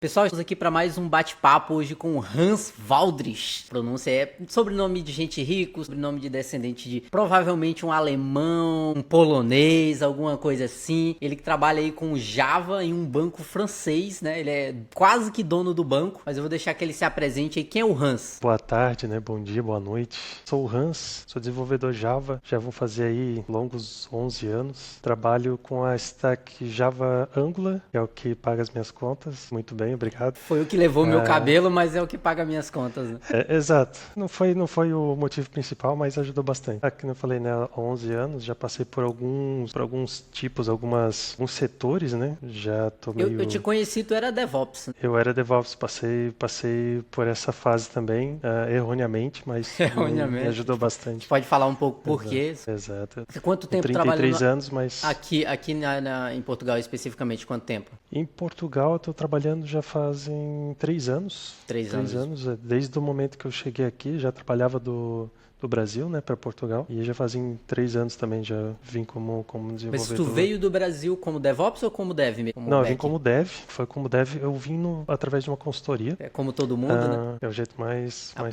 Pessoal, estamos aqui para mais um bate-papo hoje com o Hans Valdrich. Pronúncia é sobrenome de gente rico, sobrenome de descendente de provavelmente um alemão, um polonês, alguma coisa assim. Ele que trabalha aí com Java em um banco francês, né? Ele é quase que dono do banco, mas eu vou deixar que ele se apresente aí. Quem é o Hans? Boa tarde, né? Bom dia, boa noite. Sou o Hans, sou desenvolvedor Java, já vou fazer aí longos 11 anos. Trabalho com a stack Java Angular, que é o que paga as minhas contas. Muito bem, obrigado. Foi o que levou meu cabelo, mas é o que paga minhas contas, né? Exato. Não foi o motivo principal, mas ajudou bastante. Como eu falei, né? Há 11 anos, já passei por alguns tipos, alguns setores, né? Já tô Eu te meio... conheci, tu era DevOps, né? Eu era DevOps, passei por essa fase também, erroneamente, mas me Erroneamente. ajudou Você bastante. pode falar um pouco por Exato, quê? exato. Quanto Com tempo trabalhando 33 anos, mas aqui em Portugal especificamente? Quanto tempo? em Portugal eu estou trabalhando já fazem 3 anos. 3 anos. Desde o momento que eu cheguei aqui, já trabalhava do Brasil, né, para Portugal. E já fazem 3 anos também, já vim como Mas tu desenvolvedor. veio do Brasil como DevOps ou como Dev mesmo? Como Não, eu vim back? como dev, foi como dev, eu vim através de uma consultoria. É como todo mundo, né? É o jeito mais A fácil.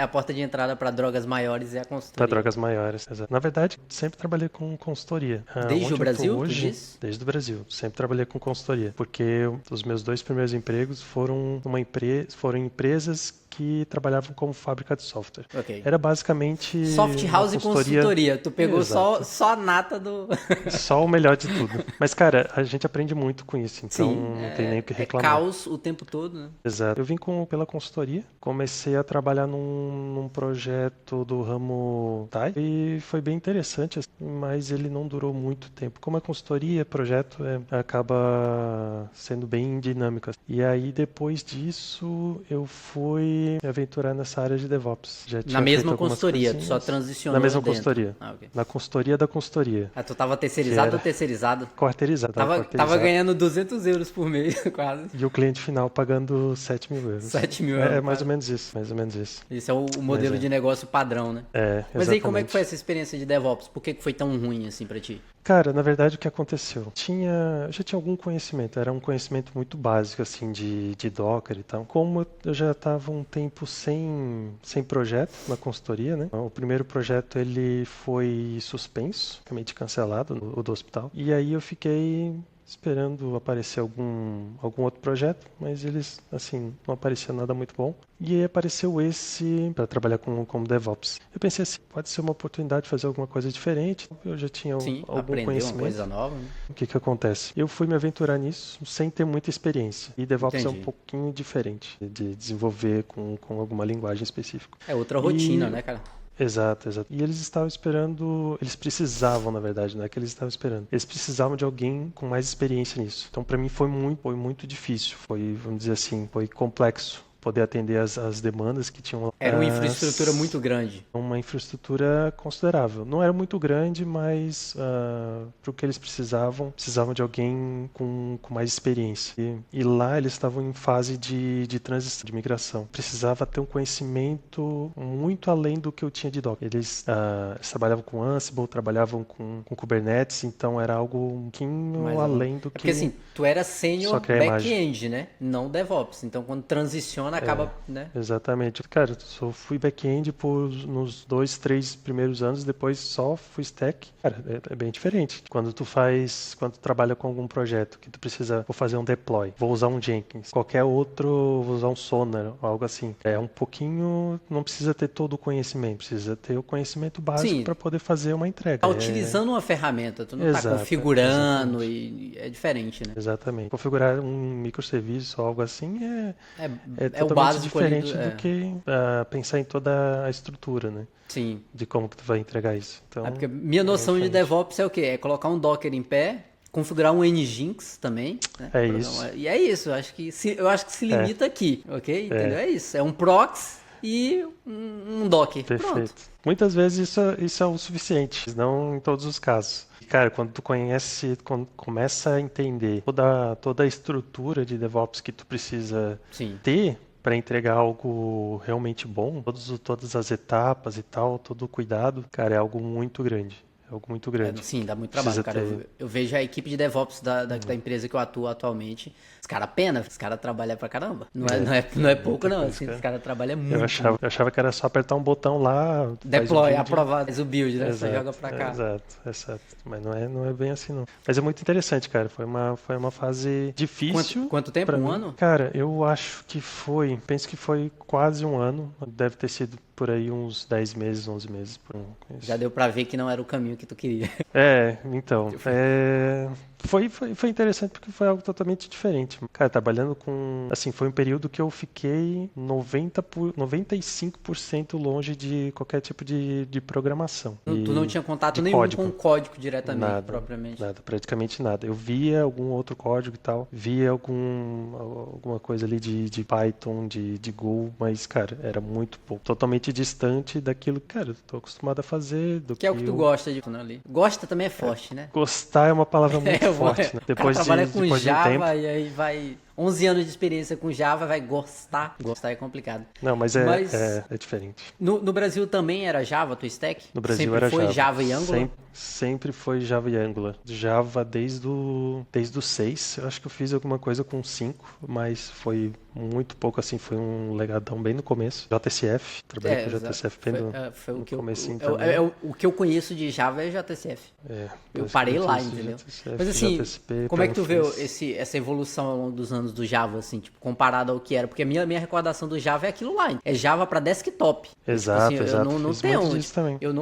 porta de entrada para drogas maiores é a Para consultoria. drogas maiores, exato. Na verdade, sempre trabalhei com consultoria. Desde o Onde eu tô Brasil, tu hoje, disse? desde o Brasil, sempre trabalhei com consultoria, porque os meus 2 primeiros empregos foram empresas que trabalhavam como fábrica de software. Ok. Era basicamente Soft uma House e consultoria. consultoria. Tu pegou Exato. só a nata do. Só o melhor de tudo. Mas, cara, a gente aprende muito com isso, então Sim, não tem nem o que é reclamar. caos o tempo todo, né? Exato. Eu vim pela consultoria, comecei a trabalhar num projeto do ramo TAI e foi bem interessante, assim, mas ele não durou muito tempo. Como é consultoria, projeto acaba sendo bem dinâmico. E aí, depois disso, eu fui me aventurar nessa área de DevOps. Já Na tinha feito mesma algumas consultoria, tu só coisinhas. Na transicionou mesma dentro. consultoria. Ah, ok. Na consultoria da consultoria, Ah, tu tava que terceirizado ou era terceirizado? quarteirizado. Tava Tava quarteirizado. ganhando 200 euros por mês, quase. E o cliente final pagando 7 mil euros. 7 mil É euros, mais ou quase. menos isso, mais ou menos isso. Esse é o Mas modelo de negócio padrão, né? Mas aí, como é que foi exatamente. essa experiência de DevOps? Por que foi tão ruim assim pra ti? Cara, na verdade o que aconteceu? Eu já tinha algum conhecimento, era um conhecimento muito básico assim de Docker e tal. Como eu já estava um tempo sem projeto na consultoria, né? O primeiro projeto ele foi suspenso, realmente cancelado, o do hospital. E aí eu fiquei esperando aparecer algum outro projeto, mas eles, assim, não aparecia nada muito bom. E aí apareceu esse para trabalhar como DevOps. Eu pensei assim, pode ser uma oportunidade de fazer alguma coisa diferente. Eu já tinha Sim, algum aprender uma coisa conhecimento. nova, né? O que acontece? Eu fui me aventurar nisso sem ter muita experiência. E DevOps é um Entendi. pouquinho diferente de desenvolver com alguma linguagem específica. É outra rotina, E né, cara? exato, exato. E eles estavam esperando, eles precisavam, na verdade, não é que eles estavam esperando. Eles precisavam de alguém com mais experiência nisso. Então, para mim foi muito difícil. Vamos dizer assim, foi complexo poder atender as demandas que tinham lá. Era uma infraestrutura muito grande. Uma infraestrutura considerável. Não era muito grande, mas para o que eles precisavam de alguém com mais experiência. E lá eles estavam em fase de transição, de migração. Precisava ter um conhecimento muito além do que eu tinha de Docker. Eles trabalhavam com Ansible, trabalhavam com Kubernetes, então era algo um pouquinho Mais avançado. além do É porque que assim, tu era só sênior criar imagem. back-end, né? Não DevOps. Então quando transiciona, acaba, né? Exatamente. Cara, eu só fui back-end nos 2, 3 primeiros anos, depois só fui stack. Cara, é bem diferente. Quando tu trabalha com algum projeto que tu precisa, vou fazer um deploy, vou usar um Jenkins, qualquer outro, vou usar um Sonar, algo assim. É um pouquinho, não precisa ter todo o conhecimento, precisa ter o conhecimento básico Sim, para poder fazer uma entrega. tá utilizando uma ferramenta, tu não tá Exato, configurando exatamente. e é diferente, né? Exatamente. Configurar um microserviço ou algo assim É, é é o totalmente básico ali do. diferente do que pensar em toda a estrutura, né? Sim. De como que tu vai entregar isso. É Então, porque minha é bem noção de diferente. DevOps é o quê? É colocar um Docker em pé, configurar um Nginx também, né? É isso. E é isso, eu acho que se É, limita aqui, ok? Entendeu? é, É isso. É um proxy e um Docker. Pronto. perfeito. Muitas vezes isso é o suficiente, não em todos os casos. E, cara, quando começa a entender toda a estrutura de DevOps que tu precisa Sim. ter para entregar algo realmente bom, todas as etapas e tal, todo o cuidado, cara, é algo muito grande. É algo muito grande. Sim, dá muito trabalho, cara. Eu vejo a equipe de DevOps da empresa que eu atuo atualmente. Os caras pena, os caras trabalham pra caramba. Não é pouco, não. Assim, os caras trabalham muito. Eu achava que era só apertar um botão lá. Deploy, aprovar, faz o build, né? Você joga pra cá. Exato. Mas não é bem assim, não. Mas é muito interessante, cara. Foi uma fase difícil. Quanto tempo? Um ano? Cara, eu acho que penso que foi quase um ano. Deve ter sido por aí uns 10 meses, 11 meses. Já deu pra ver que não era o caminho que tu queria. Então. Foi interessante porque foi algo totalmente diferente. Cara, trabalhando com... Assim, foi um período que eu fiquei 95% longe de qualquer tipo de programação. Tu não tinha contato nenhum código. com o código diretamente, propriamente? Nada, praticamente nada. Eu via algum outro código e tal, via alguma coisa ali de Python, de Go, mas, cara, era muito pouco. Totalmente distante daquilo que, cara, eu tô acostumado a fazer. Que é o que tu gosta de ali. Gosta também é forte, né? Gostar é uma palavra muito forte, né? Depois com Java e aí vai 11 anos de experiência com Java, vai gostar. Gostar é complicado. Não, mas é diferente. No Brasil também era Java, tua stack? No Brasil sempre era foi Java e Angular? Sempre foi Java e Angular. Java desde o 6. Eu acho que eu fiz alguma coisa com 5, mas foi muito pouco assim. Foi um legadão bem no começo. JSF, trabalhei com JSF bem no comecinho também. O que eu conheço de Java é JSF. Eu parei lá, entendeu? JSF, mas assim, JSP, como é que tu vê essa evolução ao longo dos anos do Java, assim, tipo, comparado ao que era? Porque a minha recordação do Java é aquilo lá. É Java pra desktop. Exato, tipo, assim, exato. Eu não tenho. Eu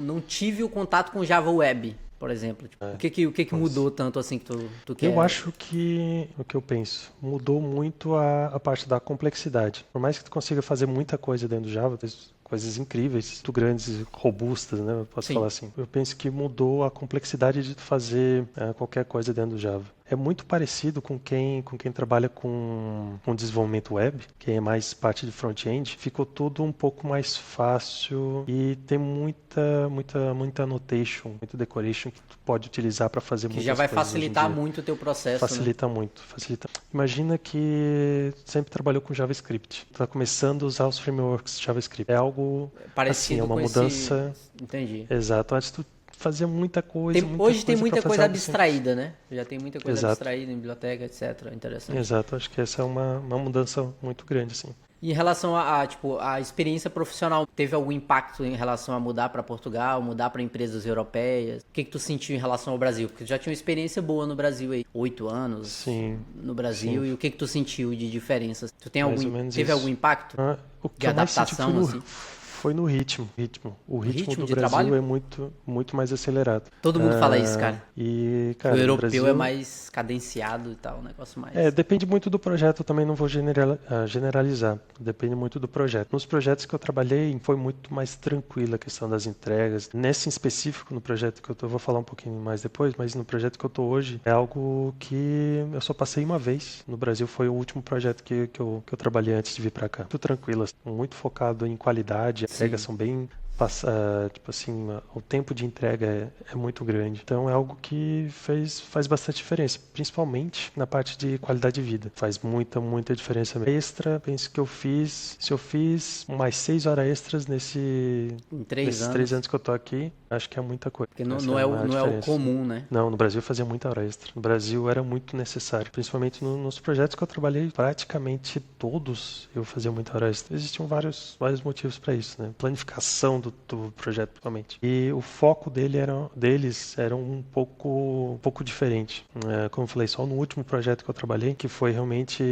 não tive o contato com Java Web, por exemplo. Tipo, o que mudou tanto assim que tu quer? Eu acho que o que eu penso mudou muito a parte da complexidade. Por mais que tu consiga fazer muita coisa dentro do Java, coisas incríveis, muito grandes e robustas, né? Eu posso falar assim. Eu penso que mudou a complexidade de tu fazer qualquer coisa dentro do Java. É muito parecido com quem trabalha com desenvolvimento web, quem é mais parte de front-end. Ficou tudo um pouco mais fácil e tem muita annotation, muita decoration que tu pode utilizar para fazer muitas coisas. Que já vai facilitar muito o teu processo. Facilita muito. Imagina que sempre trabalhou com JavaScript. Tu tá começando a usar os frameworks de JavaScript. É algo parecido, assim, é uma mudança. Entendi. Exato. Antes tu fazia muita coisa. Hoje tem muita coisa abstraída, né? Já tem muita coisa abstraída em biblioteca, etc. Interessante. Exato, acho que essa é uma mudança muito grande, assim. E em relação a experiência profissional, teve algum impacto em relação a mudar para Portugal, mudar para empresas europeias? O que tu sentiu em relação ao Brasil? Porque tu já tinha uma experiência boa no Brasil aí, 8 anos no Brasil, e o que tu sentiu de diferença? Tu tem teve algum impacto de adaptação, assim? Foi no ritmo. O ritmo do Brasil trabalho? é muito mais acelerado. Todo mundo fala isso, cara. Cara, o europeu Brasil é mais cadenciado e tal, um negócio mais... Depende muito do projeto, eu também não vou generalizar. Depende muito do projeto. Nos projetos que eu trabalhei, foi muito mais tranquila a questão das entregas. Nesse em específico, no projeto que eu vou falar um pouquinho mais depois, mas no projeto que eu tô hoje, é algo que eu só passei uma vez. No Brasil foi o último projeto que eu trabalhei antes de vir para cá. Muito tranquilo, muito focado em qualidade. As entregas são bem tipo assim, o tempo de entrega é muito grande. Então é algo que faz bastante diferença, principalmente na parte de qualidade de vida. Faz muita diferença mesmo. Extra, penso que se eu fiz mais 6 horas extras nesses 3 anos que eu tô aqui, acho que é muita coisa. Porque não é o comum, né? Não, no Brasil eu fazia muita hora extra. No Brasil era muito necessário, principalmente nos projetos que eu trabalhei, praticamente todos eu fazia muita hora extra. Existiam vários motivos para isso, né? Planificação do projeto, principalmente. E o foco deles era um pouco diferente. Como eu falei, só no último projeto que eu trabalhei, que foi realmente,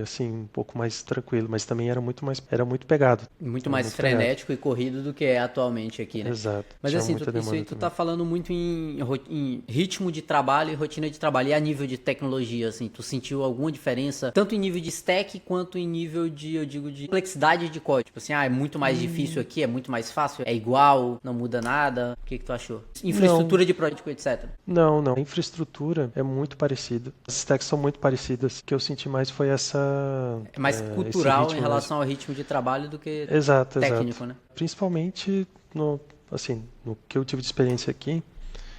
assim, um pouco mais tranquilo, mas também era muito pegado. Muito mais frenético e corrido do que é atualmente aqui, né? Exato. Mas assim, tu tá falando muito em ritmo de trabalho e rotina de trabalho. E a nível de tecnologia, assim, tu sentiu alguma diferença, tanto em nível de stack, quanto em nível de complexidade de código? Tipo assim, é muito mais difícil aqui, é muito mais fácil, é igual, não muda nada. O que tu achou? Infraestrutura de projeto, etc. Não. A infraestrutura é muito parecida. As stacks são muito parecidas. O que eu senti mais foi essa... É mais cultural em relação ao ritmo de trabalho do que técnico, né? Principalmente no que eu tive de experiência aqui,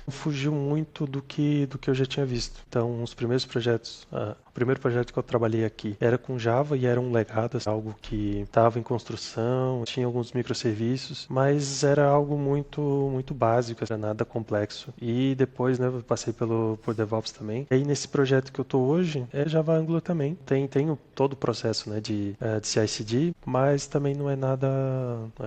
fugiu muito do que eu já tinha visto. Então, os primeiros projetos, a primeiro projeto que eu trabalhei aqui era com Java e era um legado, assim, algo que estava em construção, tinha alguns microserviços, mas era algo muito básico, era nada complexo. E depois, né, eu passei por DevOps também. E aí nesse projeto que eu tô hoje é Java Angular também. Tem todo o processo, né, de CI/CD, mas também não é nada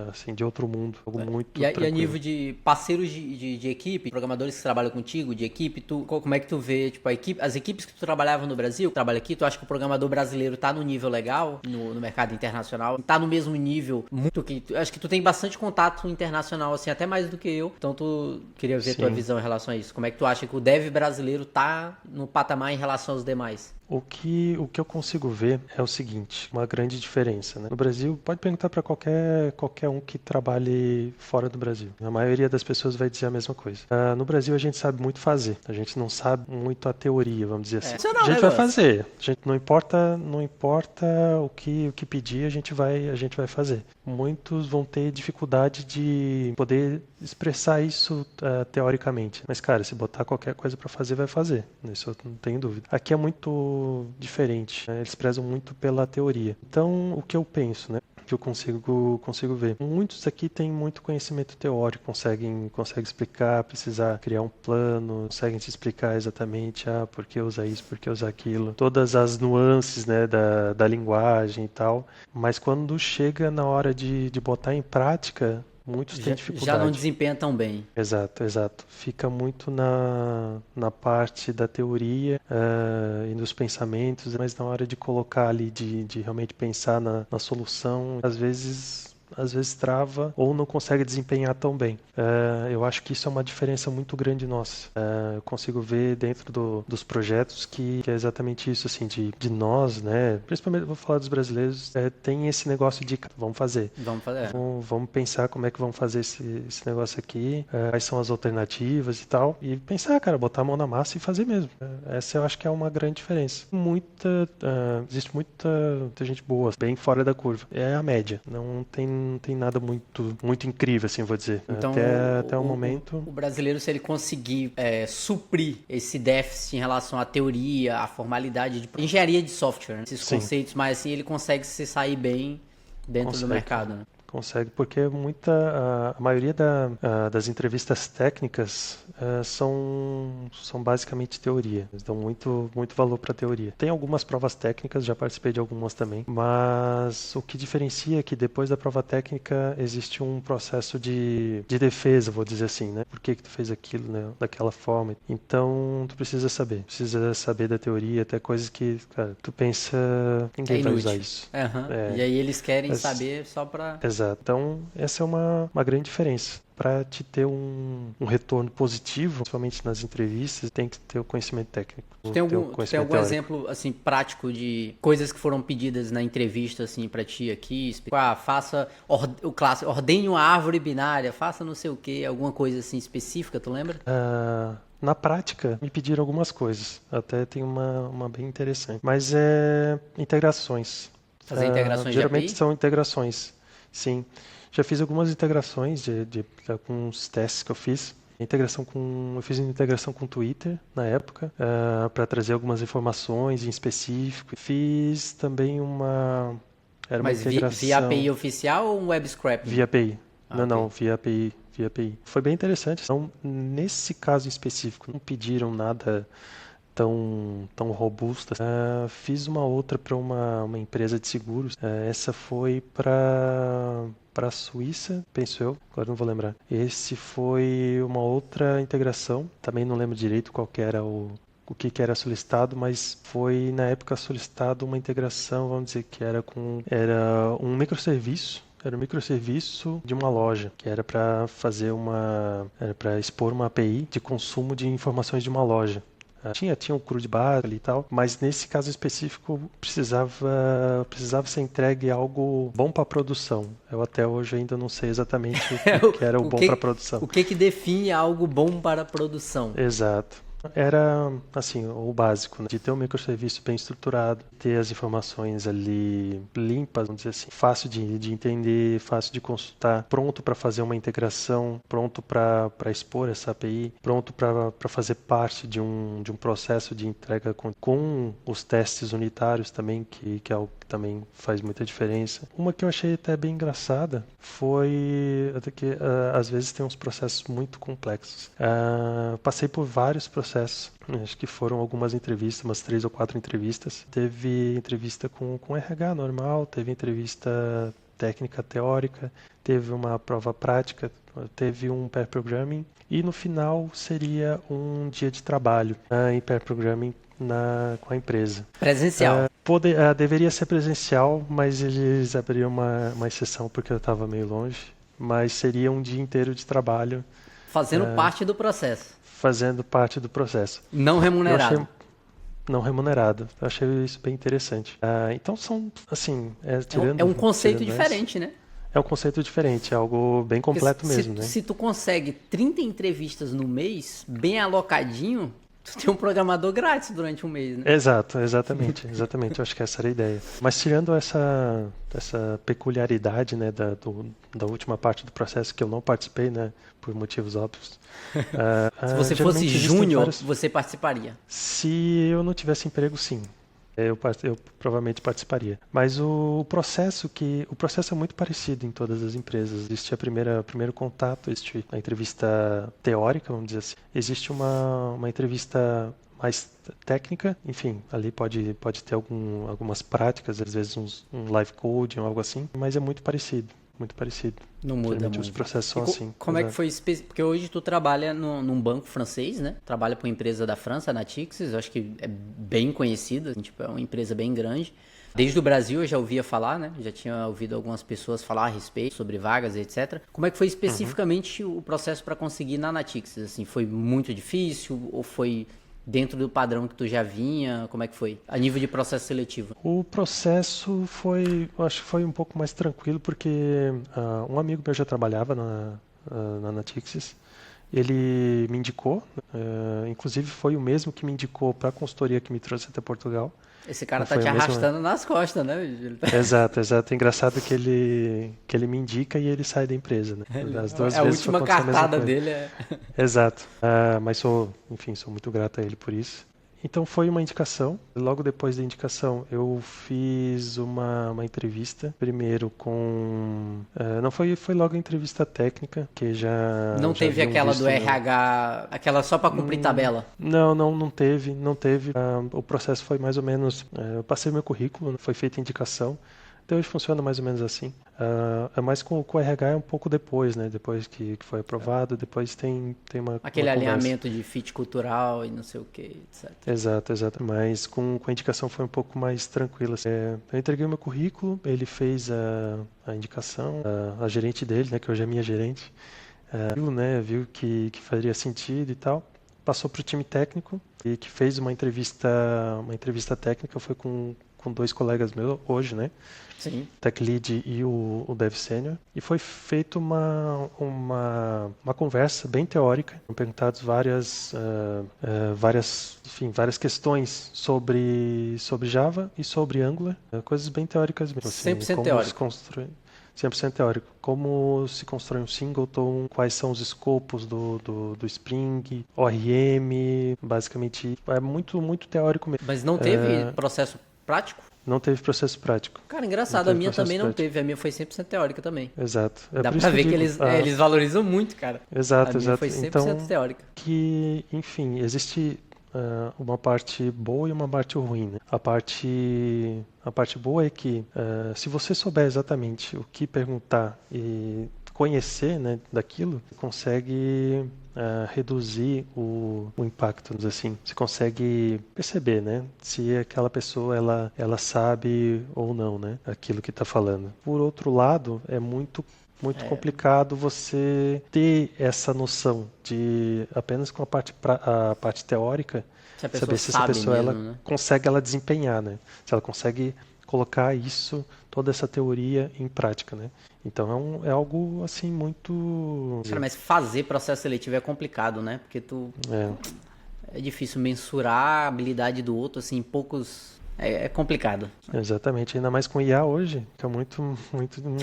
assim de outro mundo, algo muito E a tranquilo. nível de parceiros de equipe, programadores que trabalham contigo, de equipe, como é que tu vê, tipo, as equipes que tu trabalhava no Brasil, que trabalha aqui, tu acha que o programador brasileiro tá no nível legal no mercado internacional? Tá no mesmo nível muito que... Acho que tu tem bastante contato internacional, assim, até mais do que eu. Então tu queria ver tua visão em relação a isso. Como é que tu acha que o dev brasileiro tá no patamar em relação aos demais? O que eu consigo ver é o seguinte, uma grande diferença, né? No Brasil, pode perguntar para qualquer um que trabalhe fora do Brasil. A maioria das pessoas vai dizer a mesma coisa. No Brasil, a gente sabe muito fazer. A gente não sabe muito a teoria, vamos dizer assim. A gente vai fazer. A gente não importa o que pedir, a gente vai fazer. Muitos vão ter dificuldade de poder expressar isso teoricamente. Mas, cara, se botar qualquer coisa para fazer, vai fazer. Isso eu não tenho dúvida. Aqui é muito diferente, né? Eles prezam muito pela teoria. Então, o que eu penso, né? Que eu consigo ver. Muitos aqui têm muito conhecimento teórico, conseguem explicar, precisar criar um plano, conseguem te explicar exatamente por que usar isso, por que usar aquilo, todas as nuances, né, da linguagem e tal. Mas quando chega na hora de botar em prática, muitos têm dificuldade. Já não desempenha tão bem. Exato. Fica muito na parte da teoria e dos pensamentos, mas na hora de colocar ali, de realmente pensar na solução, às vezes trava ou não consegue desempenhar tão bem. Eu acho que isso é uma diferença muito grande nossa. Eu consigo ver dentro dos projetos que é exatamente isso, assim, de nós, né? Principalmente, vou falar dos brasileiros, tem esse negócio de vamos fazer. Vamos pensar como é que vamos fazer esse negócio aqui, quais são as alternativas e tal. E pensar, cara, botar a mão na massa e fazer mesmo. Essa eu acho que é uma grande diferença. Existe muita gente boa, bem fora da curva. É a média. Não tem nada muito incrível, assim, vou dizer. Então, até o momento... O brasileiro, se ele conseguir suprir esse déficit em relação à teoria, à formalidade de engenharia de software, né? Esses conceitos, mas assim, ele consegue se sair bem dentro do mercado, né? Consegue, porque a maioria das entrevistas técnicas são basicamente teoria. Eles dão muito valor para a teoria. Tem algumas provas técnicas, já participei de algumas também, mas o que diferencia é que depois da prova técnica existe um processo de defesa, vou dizer assim, né? Por que tu fez aquilo, né, daquela forma? Então, tu precisa saber da teoria, até coisas que, cara, tu pensa, ninguém vai usar isso. E aí eles querem saber só para... Exato. Então, essa é uma grande diferença. Para te ter um retorno positivo, principalmente nas entrevistas, tem que ter o conhecimento técnico. Tem algum exemplo assim prático de coisas que foram pedidas na entrevista assim para ti aqui? Faça o clássico, ordene uma árvore binária, faça não sei o que, alguma coisa assim específica, tu lembra? Na prática, me pediram algumas coisas. Até tem uma bem interessante. Mas integrações. Fazer integrações geralmente de API? São integrações. Sim, já fiz algumas integrações com os testes que eu fiz. Eu fiz integração com o Twitter na época, para trazer algumas informações em específico. Fiz também era uma integração... via API oficial ou um web scraping? Via API. Não, okay. via API. Foi bem interessante. Então, nesse caso específico, não pediram nada tão robusta. Fiz uma outra para uma empresa de seguros. Essa foi para a Suíça, penso eu, agora não vou lembrar. Esse foi uma outra integração, também não lembro direito qual que era o que era solicitado, mas foi na época solicitado uma integração, vamos dizer que era um microserviço. Era um microserviço de uma loja, que era para expor uma API de consumo de informações de uma loja. Tinha um CRUD base ali e tal, mas nesse caso específico precisava ser entregue algo bom para produção. Eu até hoje ainda não sei exatamente o que era o bom para produção. O que define algo bom para produção? Exato. Era, assim, o básico, né? De ter um microserviço bem estruturado, ter as informações ali limpas, vamos dizer assim, fácil de entender, fácil de consultar, pronto para fazer uma integração, pronto para expor essa API, pronto para fazer parte de um processo de entrega com os testes unitários também, que é algo que também faz muita diferença. Uma que eu achei até bem engraçada foi até que às vezes tem uns processos muito complexos. Passei por vários processos, acho que foram algumas entrevistas, umas 3 ou 4 entrevistas. Teve entrevista com RH normal, teve entrevista técnica teórica, teve uma prova prática, teve um pair programming e no final seria um dia de trabalho em pair programming com a empresa. Presencial. Deveria ser presencial, mas eles abriram uma exceção porque eu estava meio longe. Mas seria um dia inteiro de trabalho. Fazendo parte do processo. Fazendo parte do processo. Não remunerado. Não remunerado. Eu achei isso bem interessante. Então são, assim, tirando... É um conceito diferente, né? É um conceito diferente, é algo bem completo mesmo, né? Se tu consegue 30 entrevistas no mês, bem alocadinho, tu tem um programador grátis durante um mês, né? Exatamente. Eu acho que essa era a ideia. Mas tirando essa peculiaridade, né, da última parte do processo que eu não participei, né, por motivos óbvios. Se você fosse júnior, você participaria? Se eu não tivesse emprego, sim. Eu provavelmente participaria. Mas o processo é muito parecido em todas as empresas. Existe primeiro contato, existe a entrevista teórica, vamos dizer assim. Existe uma entrevista mais técnica, enfim, ali pode ter algumas práticas, às vezes um live coding ou algo assim, mas é muito parecido. Muito parecido. Não muda muito. Os processos são assim. Como é que foi? Porque hoje tu trabalha num banco francês, né? Trabalha para uma empresa da França, a Natixis. Eu acho que é bem conhecida. Tipo, é uma empresa bem grande. Desde o Brasil eu já ouvia falar, né? Já tinha ouvido algumas pessoas falar a respeito sobre vagas, etc. Como é que foi especificamente o processo para conseguir na Natixis? Assim, foi muito difícil ou foi dentro do padrão que tu já vinha? Como é que foi? A nível de processo seletivo. O processo acho que foi um pouco mais tranquilo, porque um amigo meu já trabalhava na Natixis. Ele me indicou, inclusive foi o mesmo que me indicou para a consultoria que me trouxe até Portugal. Esse cara tá te arrastando nas costas, né? Exato. É engraçado que ele me indica e ele sai da empresa, né? As duas vezes a última cartada dele Exato. Mas sou muito grato a ele por isso. Então foi uma indicação. Logo depois da indicação, eu fiz uma entrevista. Primeiro não foi logo a entrevista técnica, que já... Não teve aquela do RH, aquela só para cumprir tabela? Não teve. O processo foi mais ou menos... eu passei meu currículo, foi feita a indicação. Então hoje funciona mais ou menos assim. Mas com o RH é um pouco depois, né? Depois que foi aprovado, depois tem aquele uma alinhamento de fit cultural e não sei o que, etc. Exato. Mas com a indicação foi um pouco mais tranquilo. Assim. Eu entreguei o meu currículo, ele fez a indicação, a gerente dele, né? Que hoje é minha gerente, viu que faria sentido e tal. Passou para o time técnico e que fez uma entrevista técnica, foi com 2 colegas meus hoje, né? Sim. Tech Lead e o Dev Senior. E foi feita uma conversa bem teórica. Foram perguntadas várias questões sobre Java e sobre Angular. Coisas bem teóricas mesmo. Assim, 100% teórico. 100% teórico. Como se constrói um singleton, quais são os escopos do Spring, ORM, basicamente. É muito, muito teórico mesmo. Mas não teve processo prático? Não teve processo prático. Cara, engraçado, a minha também não teve. A minha foi 100% teórica também. Exato. Dá pra ver que eles valorizam muito, cara. Exato. A minha foi 100% teórica. Enfim, existe uma parte boa e uma parte ruim, né? A parte boa é que se você souber exatamente o que perguntar e conhecer, né, daquilo, você consegue reduzir o impacto, vamos dizer assim. Você consegue perceber, né, se aquela pessoa ela sabe ou não, né, aquilo que está falando. Por outro lado, é muito complicado você ter essa noção de apenas com a parte teórica saber se essa pessoa mesmo, ela né? consegue desempenhar, né? Se ela consegue colocar toda essa teoria em prática, né? Então é algo assim muito... Cara, mas fazer processo seletivo é complicado, né? Porque é difícil mensurar a habilidade do outro, assim, em poucos... É complicado. Exatamente, ainda mais com IA hoje, que é muito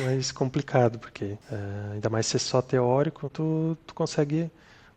mais complicado, porque ainda mais ser só teórico, tu consegue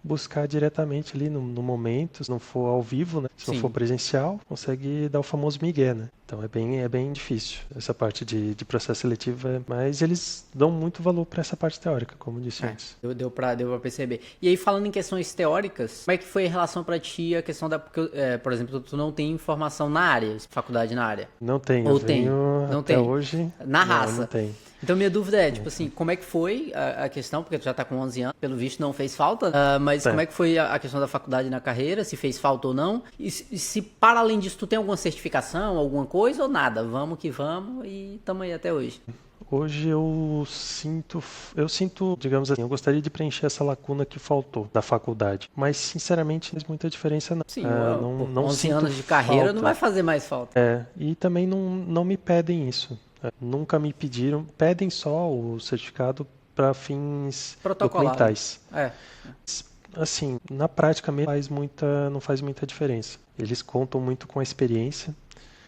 buscar diretamente ali no momento, se não for ao vivo, né? Se não for Sim. presencial, consegue dar o famoso migué, né? Então é bem difícil essa parte de processo seletivo, mas eles dão muito valor para essa parte teórica, como eu disse antes. Deu pra perceber. E aí, falando em questões teóricas, como é que foi a relação pra ti a questão da... Porque, por exemplo, tu não tem formação na área, faculdade na área. Não tem, eu Ou tem? venho Não até tem. hoje, Na não raça. tem. Então, minha dúvida é, tipo Não assim, tem. como é que foi a questão, porque tu já tá com 11 anos, pelo visto não fez falta, mas como É. é que foi a questão da faculdade na carreira, se fez falta ou não, e se para além disso tu tem alguma certificação, alguma coisa ou nada, vamos que vamos e tamo aí até hoje. Hoje eu sinto, digamos assim, eu gostaria de preencher essa lacuna que faltou da faculdade, mas sinceramente não faz muita diferença não. Sim, Não, pô, não 11 sinto anos de carreira não vai falta. fazer mais falta. E também não me pedem isso. Nunca me pediram, pedem só o certificado para fins Protocolar, né? documentais. É. Assim, na prática mesmo não faz muita diferença. Eles contam muito com a experiência,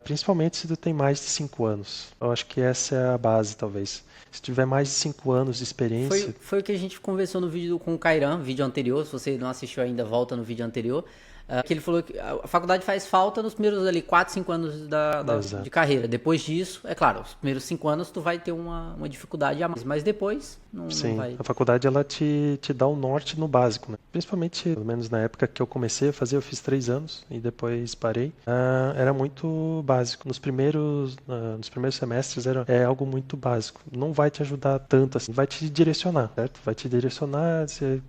principalmente se tu tem mais de 5 anos. Eu acho que essa é a base, talvez. Se tiver mais de 5 anos de experiência, Foi o que a gente conversou no vídeo com o Kairan, vídeo anterior. Se você não assistiu ainda, volta no vídeo anterior. Que ele falou que a faculdade faz falta nos primeiros ali 4, 5 anos de exato. carreira. Depois disso, é claro, os primeiros 5 anos tu vai ter uma dificuldade a mais, mas depois não Sim, vai. a faculdade ela te dá o norte no básico, né? Principalmente, pelo menos na época que eu comecei a fazer, eu fiz 3 anos e depois parei. Era muito básico. Nos primeiros semestres é algo muito básico. Não vai te ajudar tanto assim, vai te direcionar, certo? Vai te direcionar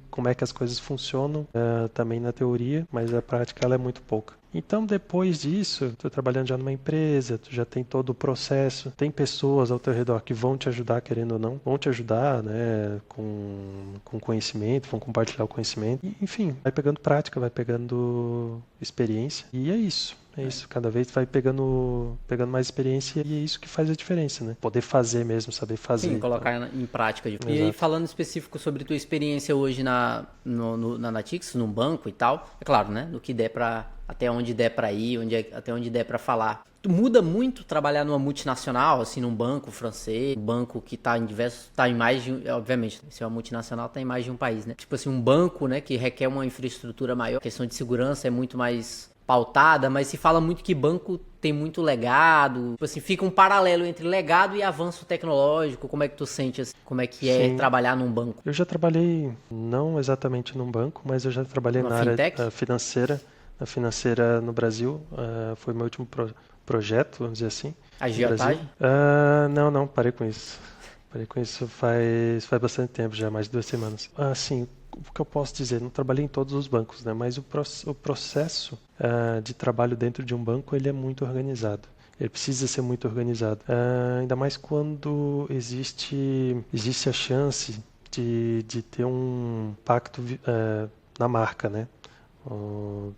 como é que as coisas funcionam também na teoria, mas a prática ela é muito pouca. Então, depois disso, tu trabalhando já numa empresa, tu já tem todo o processo, tem pessoas ao teu redor que vão te ajudar, querendo ou não, vão te ajudar, né, com conhecimento, vão compartilhar o conhecimento. E, enfim, vai pegando prática, vai pegando experiência. E é isso. É isso, cada vez vai pegando mais experiência e é isso que faz a diferença, né? Poder fazer mesmo, saber fazer. Sim, Então, colocar em prática. E aí, exato. falando específico sobre tua experiência hoje na Natix, num banco e tal, é claro, né? No que der pra, até onde der pra ir, até onde der pra falar. Muda muito trabalhar numa multinacional, assim, num banco francês, um banco que tá em mais de obviamente, se é uma multinacional, tá em mais de um país, né? Tipo assim, um banco, né, que requer uma infraestrutura maior, a questão de segurança é muito mais pautada, mas se fala muito que banco tem muito legado, tipo assim, fica um paralelo entre legado e avanço tecnológico. Como é que tu sente, assim, como é que é Sim, trabalhar num banco? eu já trabalhei, não exatamente num banco, mas eu já trabalhei Uma na área fintech? financeira, na financeira no Brasil. Foi meu último projeto, vamos dizer assim, no Brasil. Agiotagem? Não, parei com isso. Parei com isso faz bastante tempo já, mais de 2 semanas. Assim, o que eu posso dizer? Não trabalhei em todos os bancos, né? Mas o processo de trabalho dentro de um banco, ele é muito organizado. Ele precisa ser muito organizado. Ainda mais quando existe a chance de ter um impacto na marca, né?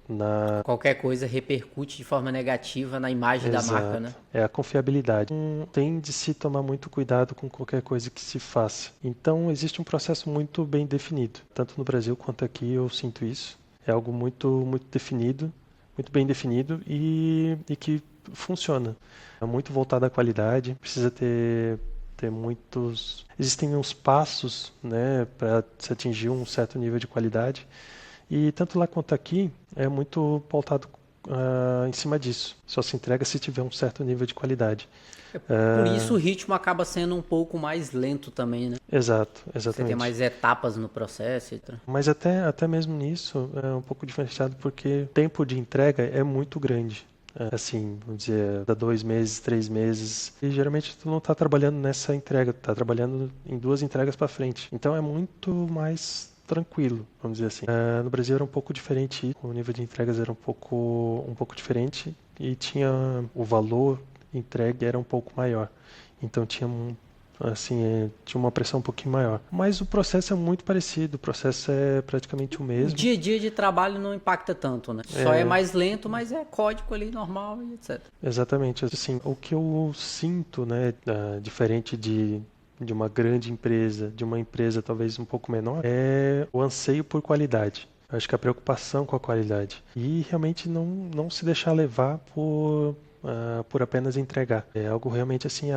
Na Qualquer coisa repercute de forma negativa na imagem da marca, né? Exato. É a confiabilidade. Tem de se tomar muito cuidado com qualquer coisa que se faça. Então, existe um processo muito bem definido. Tanto no Brasil quanto aqui eu sinto isso. É algo muito, muito definido, muito bem definido e que funciona. É muito voltado à qualidade. Precisa ter muitos. Existem uns passos, né, para se atingir um certo nível de qualidade. E tanto lá quanto aqui é muito pautado em cima disso. Só se entrega se tiver um certo nível de qualidade. Por isso o ritmo acaba sendo um pouco mais lento também, né? Exato, Você tem exatamente. mais etapas no processo, etc. Mas até mesmo nisso é um pouco diferenciado porque o tempo de entrega é muito grande. Assim, vamos dizer, dá 2 meses, 3 meses. E geralmente tu não está trabalhando nessa entrega, tu está trabalhando em 2 entregas para frente. Então é muito mais tranquilo, vamos dizer assim. No Brasil era um pouco diferente, o nível de entregas era um pouco diferente e tinha o valor entregue era um pouco maior. Então tinha uma pressão um pouquinho maior. Mas o processo é muito parecido, o processo é praticamente o O mesmo. dia a dia de trabalho não impacta tanto, né? Só é mais lento, mas é código ali normal e etc. Exatamente. Assim, o que eu sinto, né, diferente de uma grande empresa, de uma empresa talvez um pouco menor, é o anseio por qualidade. Eu acho que a preocupação com a qualidade. E realmente não se deixar levar por apenas entregar. É algo realmente assim,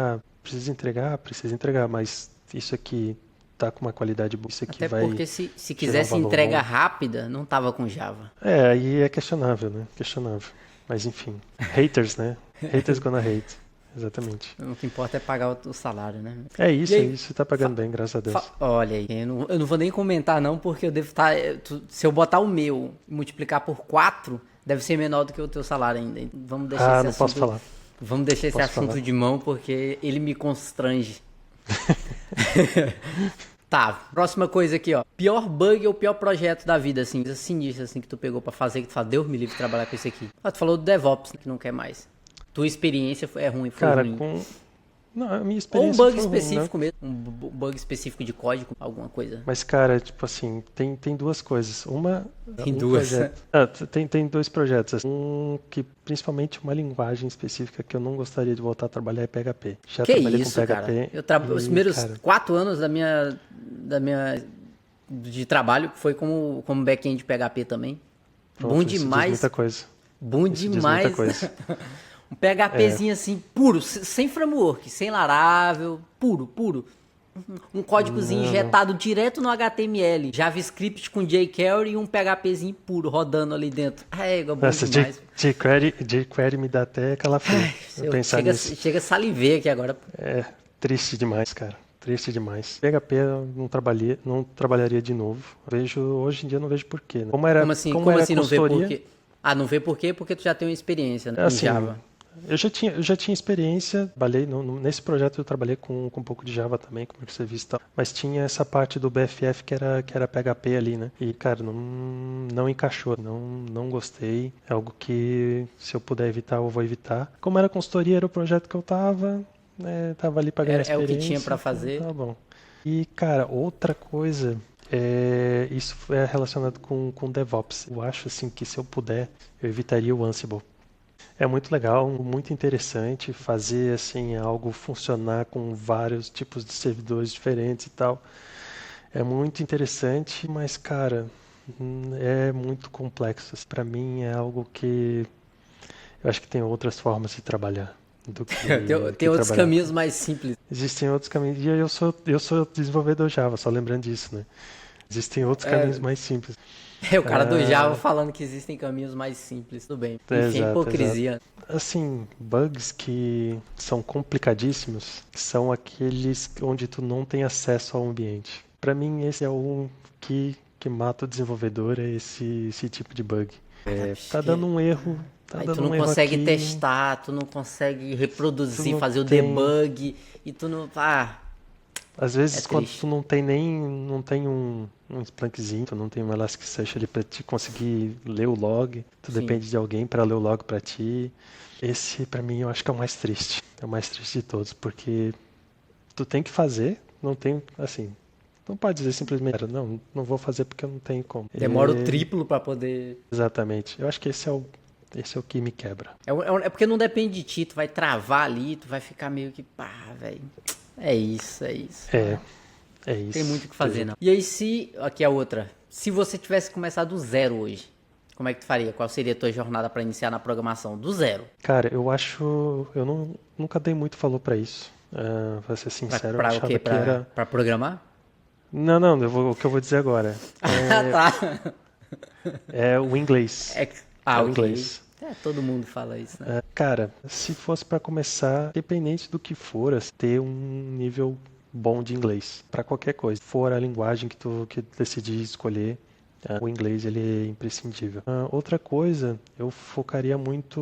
precisa entregar, mas isso aqui tá com uma qualidade boa, isso aqui Até vai porque se gerar um quisesse valor entrega bom. rápida, não tava com Java. Aí é questionável, né? Questionável. Mas enfim, haters, né? Haters gonna hate. Exatamente. O que importa é pagar o salário, né? É E isso, é aí, isso. Tá pagando bem, graças a Deus. olha aí, eu não vou nem comentar não, porque eu devo estar... Se eu botar o meu e multiplicar por 4, deve ser menor do que o teu salário ainda. Vamos deixar esse Não posso assunto... falar. Vamos deixar esse Posso assunto falar. de mão, porque ele me constrange. Tá, próxima coisa aqui, ó. Pior bug ou pior projeto da vida, assim, coisa sinistra, assim, que tu pegou pra fazer, que tu fala, Deus me livre de trabalhar com isso aqui. Tu falou do DevOps, né, que não quer mais. Tua experiência é ruim, foi Cara, ruim. Não, a minha Ou um experiência bug foi ruim, né? específico mesmo, bug específico de código, alguma coisa. Mas, cara, tipo assim, tem duas coisas. Tem Um duas. projeto. Tem dois projetos. Assim. Um que, principalmente, uma linguagem específica que eu não gostaria de voltar a trabalhar é PHP. Já Que trabalhei com isso, cara? PHP. Os primeiros Cara, 4 anos de trabalho foi como back-end de PHP também. pronto, Bom isso diz demais, muita coisa. bom Isso diz muita demais. coisa. Um PHPzinho assim, puro, sem framework, sem Laravel, puro. Um códigozinho Não. injetado direto no HTML, JavaScript com jQuery e um PHPzinho puro rodando ali dentro. Bom Nossa, demais. jQuery me dá até calafrio. Eu pensar nisso. Chega a salivei aqui agora. É triste demais, cara. Triste demais. PHP eu não trabalharia de novo. Hoje em dia eu não vejo porquê. Né? Como era Como assim não vê por consultoria, quê? Não vê por quê? Porque tu já tem uma experiência, né, em assim, Java. eu já tinha experiência, trabalhei nesse projeto eu trabalhei com um pouco de Java também, como serviço e tal, mas tinha essa parte do BFF que era PHP ali, né? E, cara, não encaixou, não gostei. É algo que, se eu puder evitar, eu vou evitar. Como era consultoria, era o projeto que eu tava, né? Tava ali pra ganhar É o experiência. que tinha pra então fazer. tá bom. E, cara, outra coisa, isso é relacionado com DevOps. Eu acho, assim, que se eu puder, eu evitaria o Ansible. É muito legal, muito interessante fazer assim algo funcionar com vários tipos de servidores diferentes e tal. É muito interessante, mas cara, é muito complexo. Para mim é algo que eu acho que tem outras formas de trabalhar do Tem que outros trabalhar. caminhos mais simples. Existem outros caminhos. E eu sou desenvolvedor Java, só lembrando disso, né? Existem outros caminhos mais simples. O cara do Java falando que existem caminhos mais simples, tudo bem. Enfim, Exato. hipocrisia. Assim, bugs que são complicadíssimos são aqueles onde tu não tem acesso ao ambiente. Para mim, esse é o que mata o desenvolvedor, é esse tipo de bug. Tá dando um erro, Aí tu não consegue testar, tu não consegue reproduzir, fazer o debug, e tu não... Às vezes, quando triste. tu não tem um Splunkzinho, tu não tem um Elasticsearch ali pra te conseguir ler o log, tu Sim. depende de alguém para ler o log pra ti. Esse, pra mim, eu acho que é o mais triste. É o mais triste de todos, porque tu tem que fazer, não tem, assim, não pode dizer simplesmente, não vou fazer porque eu não tenho como. Demora o triplo pra poder... Exatamente. Eu acho que esse é o que me quebra. É porque não depende de ti, tu vai travar ali, tu vai ficar meio que, velho... É isso. É isso. Tem muito o que fazer, não. E aí, aqui a outra. Se você tivesse começado do zero hoje, como é que tu faria? Qual seria a tua jornada para iniciar na programação? Do zero. Cara, eu nunca dei muito valor pra isso. Pra ser sincero, eu Pra o achava quê? que era... Pra programar? Não, o que eu vou dizer agora Tá. é o inglês. O o inglês. Todo mundo fala isso, né? Cara, se fosse pra começar, independente do que for, ter um nível bom de inglês para qualquer coisa. For a linguagem que decidir escolher, o inglês ele é imprescindível. Outra coisa, eu focaria muito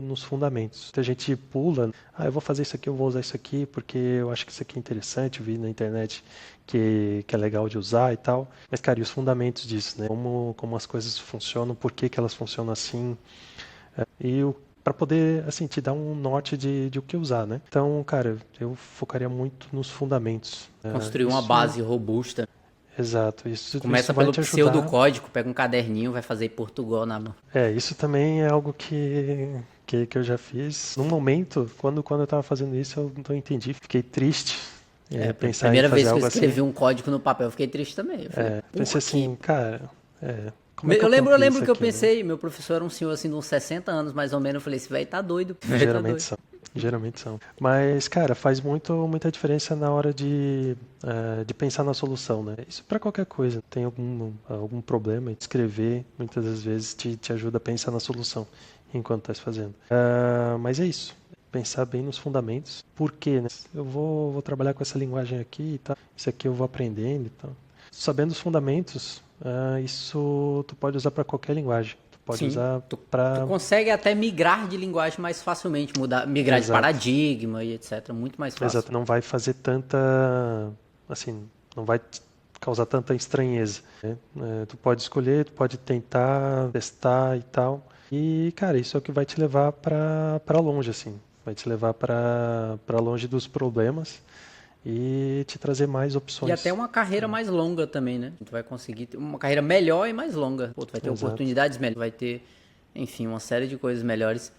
nos fundamentos. Muita gente pula, eu vou fazer isso aqui, eu vou usar isso aqui porque eu acho que isso aqui é interessante, vi na internet que é legal de usar e tal. Mas, cara, e os fundamentos disso, né? Como as coisas funcionam, por que elas funcionam assim, para poder, assim, te dar um norte de o que usar, né? Então, cara, eu focaria muito nos fundamentos. Construir uma base robusta. Exato. Isso Começa vai pelo te ajudar. pseudocódigo, pega um caderninho, vai fazer Portugal na mão. Isso também é algo que eu já fiz. No momento, quando eu tava fazendo isso, eu não entendi. Fiquei triste. Pensar Primeira em fazer vez que eu algo escrevi assim. um código no papel, eu fiquei triste também. Eu falei, Pensei assim, cara, como é que Eu eu lembro, concluí isso que eu aqui, né? pensei, meu professor era um senhor assim de uns 60 anos, mais ou menos. Eu falei, esse velho tá doido. Esse velho tá Geralmente doido. são. Geralmente são. Mas, cara, faz muita diferença na hora de pensar na solução, né? Isso para qualquer coisa. Tem algum problema, escrever muitas das vezes te ajuda a pensar na solução enquanto está fazendo. Mas é isso. Pensar bem nos fundamentos. Por quê, né? Eu vou trabalhar com essa linguagem aqui e tal. Isso aqui eu vou aprendendo e tal. Sabendo os fundamentos, isso tu pode usar para qualquer linguagem. Tu pode Sim, usar tu para. consegue até migrar de linguagem mais facilmente, migrar de Exato. paradigma e etc. Muito mais fácil. Exato, não vai fazer tanta, assim, não vai causar tanta estranheza, né? Tu pode escolher, tu pode tentar, testar e tal. E, cara, isso é o que vai te levar para longe, assim. Vai te levar para longe dos problemas e te trazer mais E até opções. uma carreira mais longa também, né? Tu vai conseguir ter uma carreira melhor e mais longa. Pô, tu vai ter Exato. oportunidades melhores, vai ter, enfim, uma série de coisas melhores.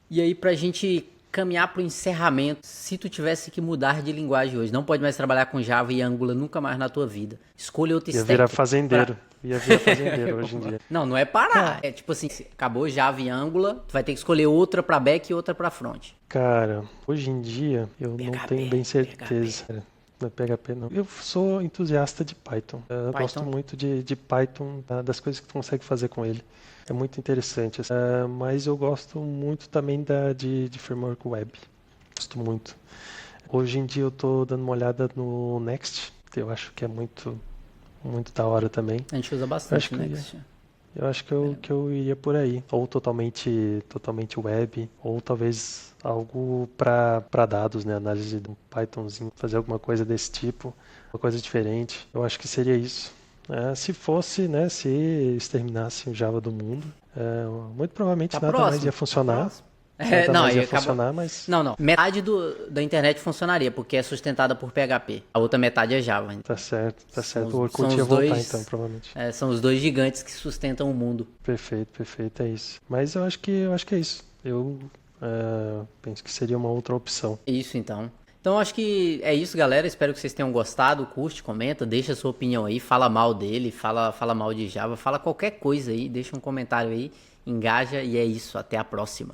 E aí, pra gente caminhar pro encerramento, se tu tivesse que mudar de linguagem hoje, não pode mais trabalhar com Java e Angular nunca mais na tua vida. Escolha outra Ia virar stack. fazendeiro. Ia virar fazendeiro hoje em dia. Não, não é parar. É tipo assim, se acabou Java e Angular, tu vai ter que escolher outra pra back e outra pra front. Cara, hoje em dia eu não tenho PHP, bem certeza. Cara. Não é PHP, não. Eu sou entusiasta de Python. Eu gosto Python. muito de Python, das coisas que tu consegue fazer com ele. É muito interessante. Assim. Mas eu gosto muito também de framework web. Gosto muito. Hoje em dia eu tô dando uma olhada no Next. Eu acho que é muito da hora também. A gente usa Eu acho bastante o que Next. eu acho que eu iria por aí. Ou totalmente web, ou talvez algo para dados, né? Análise do Pythonzinho, fazer alguma coisa desse tipo, uma coisa diferente. Eu acho que seria isso. Se fosse, né? Se exterminasse o Java do mundo, muito provavelmente Tá nada mais próximo. ia Tá funcionar. próximo. Nada Não, mais aí ia acabou. funcionar, mas Não, não. Metade da internet funcionaria, porque é sustentada por PHP. A outra metade é Java. tá certo, tá São certo. O os, são Orkut ia os voltar dois. então, provavelmente. São os dois gigantes que sustentam o mundo. Perfeito, perfeito, é isso. Mas eu acho que é isso. Eu penso que seria uma outra opção. Isso então. Então acho que é isso, galera. Espero que vocês tenham gostado. Curte, comenta, deixa a sua opinião aí. Fala mal dele, fala mal de Java, fala qualquer coisa aí. Deixa um comentário aí, engaja e é isso. Até a próxima.